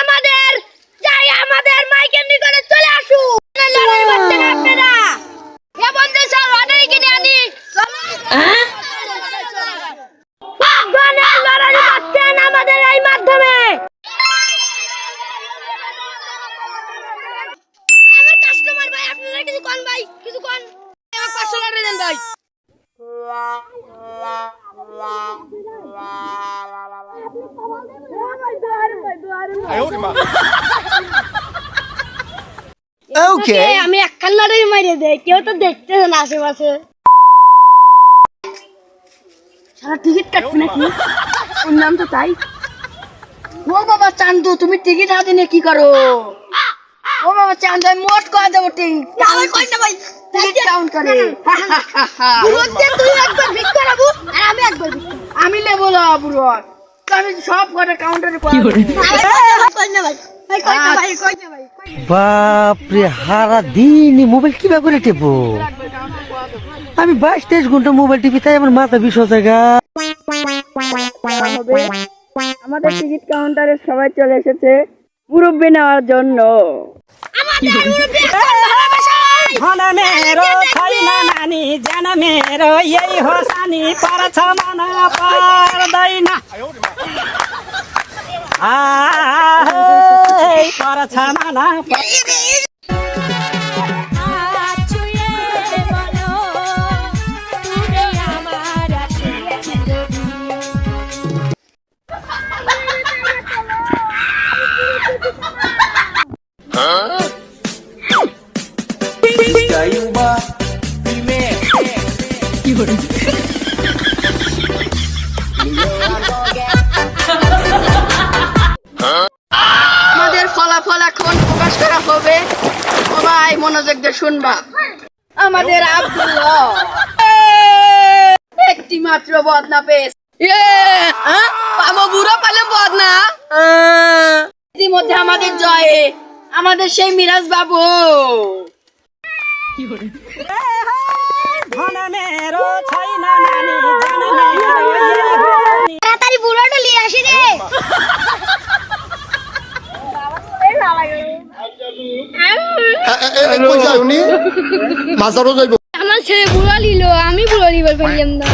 আমাদের যাই আমাদের মাইকের নিকটে চলে আসুন লড়াই করতে আপনারা এ বন্ধু স্যার লড়াই কিনে আনি আফগানের লড়াই করছেন আমাদের এই মাধ্যমে আমার কাস্টমার ভাই আপনারা কিছু কোন ভাই কিছু কোন আমার 500 লড়াই দেন ভাই ওকে আমি একখান লড়াই মারিয়ে দেই কেউ তো দেখতেছে না আশেপাশে সারা টিকিট কাটবে নাকি ওর নাম তো তাই ও বাবা চান্দু তুমি টিকিট হাতে নিয়ে কি করো ও বাবা চান্দু আমি মোট করে দেবো টিকিট কই না ভাই টিকিট কাউন্ট করে বুড়োতে তুই একবার ভিক করাবো আর আমি একবার ভিক আমি নেবো না বুড়ো আমি সব করে কাউন্টারে কই না ভাই কই না ভাই কই না ভাই বাপরে হারা দিন মোবাইল কিভাবে করে টেপো আমি 22-23 ঘন্টা মোবাইল টিপি তাই আমার মাথা বিষ হয়ে যায় আমাদের টিকিট কাউন্টারে সবাই চলে এসেছে মুরব্বি নেওয়ার জন্য मेरो छैन नानी जान मेरो यही हो सानी पर्छ मन पर्दैन पर्छ मन আমাদের ফলাফল এখন প্রকাশ করা হবে সবাই মনোযোগ দিয়ে শুনবা আমাদের আব্দুল্লাহ একটি মাত্র বদনা পেয়েছে পাবো বুড়ো পালে বদনা ইতিমধ্যে আমাদের জয়ে আমাদের সেই মিরাজ বাবু धन मेरो छैन नानी जान मेरो यही हो सानी তাড়াতাড়ি বুড়োটা নিয়ে আসি রে কই যায় উনি মাজারও যাইব আমার ছেলে বুড়ো নিল আমি বুড়ো নিবার পারলাম না